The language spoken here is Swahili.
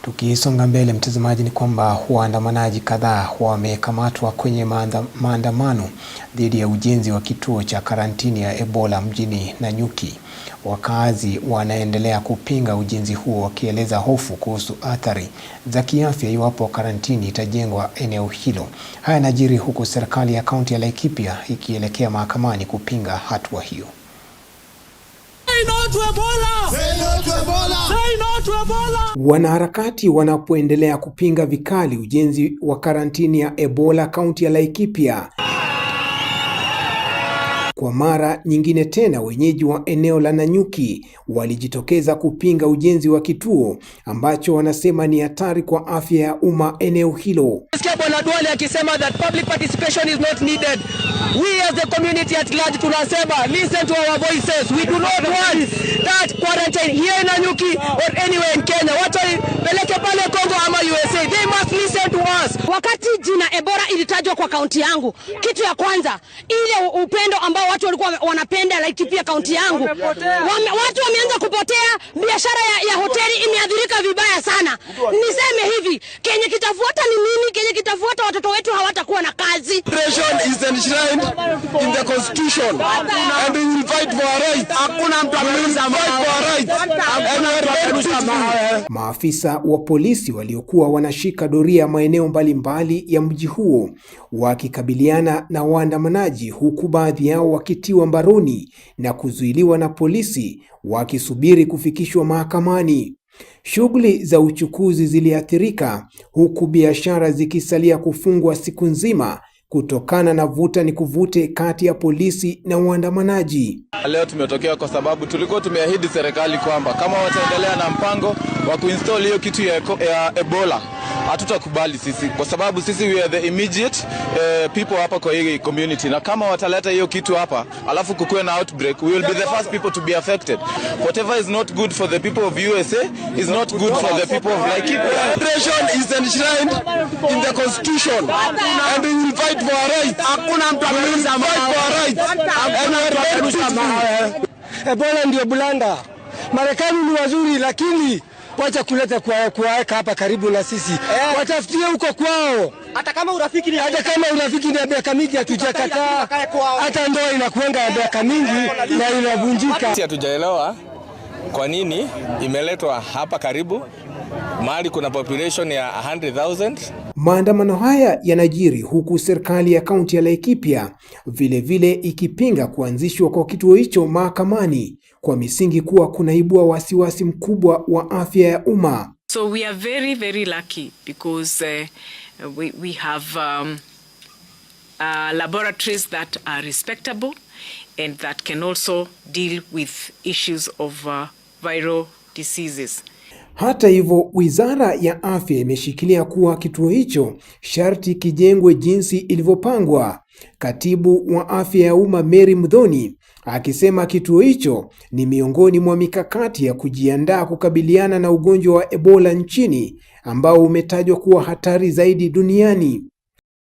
Tukisonga mbele mtazamaji, ni kwamba waandamanaji kadhaa wamekamatwa kwenye maandamano dhidi ya ujenzi wa kituo cha karantini ya Ebola mjini Nanyuki. Wakazi wanaendelea kupinga ujenzi huo, wakieleza hofu kuhusu athari za kiafya iwapo karantini itajengwa eneo hilo. Haya yanajiri huku serikali ya kaunti ya Laikipia ikielekea mahakamani kupinga hatua hiyo. Wanaharakati wanapoendelea kupinga vikali ujenzi wa karantini ya Ebola kaunti ya Laikipia. Kwa mara nyingine tena, wenyeji wa eneo la Nanyuki walijitokeza kupinga ujenzi wa kituo ambacho wanasema ni hatari kwa afya ya umma eneo hilo. Nasikia Bwana Duale akisema that public participation is not needed. We as the community at large tunasema listen to our voices. We do not want that quarantine here in Nanyuki or anywhere in Kenya. Watu peleke pale Kongo ama USA. They must listen to us. Wakati jina Ebola ilitajwa kwa kaunti yangu, kitu ya kwanza ile upendo ambao watu walikuwa wanapenda Laikipia kaunti yangu, watu wameanza kupotea. Biashara ya hoteli imeathirika vibaya sana. Niseme hivi, Kenya kitafuata ni nini? Kenya kitafuata watoto wetu hawatakuwa na kazi. Depression is enshrined in the constitution and we will fight for our rights. Hakuna mtu amesema. Maafisa wa polisi waliokuwa wanashika doria maeneo mbalimbali ya mji huo wakikabiliana na waandamanaji, huku baadhi yao wakitiwa mbaroni na kuzuiliwa na polisi wakisubiri kufikishwa mahakamani. Shughuli za uchukuzi ziliathirika, huku biashara zikisalia kufungwa siku nzima kutokana na vuta ni kuvute kati ya polisi na waandamanaji. Leo tumetokea kwa sababu tulikuwa tumeahidi serikali kwamba kama wataendelea na mpango wa kuinstall hiyo kitu ya Ebola, hatutakubali sisi, kwa sababu sisi we are the immediate people hapa kwa hii community, na kama wataleta hiyo kitu hapa alafu kukuwe na outbreak, we will be the first people to be affected. Whatever is not good for the people of USA is not good for the people of Laikipia. Depression is enshrined in the constitution and we will fight for our rights. Hakuna mtu amesema. Ebola ndio bulanda. Marekani ni wazuri, lakini wacha kuleta kuwaweka hapa karibu na sisi. Watafutie huko kwao. Hata kama urafiki ni ya miaka mingi hatujakataa. Hata ndoa inakuanga ya miaka mingi na inavunjika. Hatujaelewa kwa nini imeletwa hapa karibu mahali kuna population ya 100,000. Maandamano haya yanajiri huku serikali ya kaunti ya Laikipia vile ikipinga kuanzishwa kwa kituo hicho mahakamani kwa misingi kuwa kunaibua wasiwasi mkubwa wa afya ya umma. So we are very lucky because we have laboratories that are respectable and that can also deal with issues of viral diseases. Hata hivyo, Wizara ya Afya imeshikilia kuwa kituo hicho sharti kijengwe jinsi ilivyopangwa. Katibu wa Afya ya Umma Mary Muthoni akisema kituo hicho ni miongoni mwa mikakati ya kujiandaa kukabiliana na ugonjwa wa Ebola nchini ambao umetajwa kuwa hatari zaidi duniani.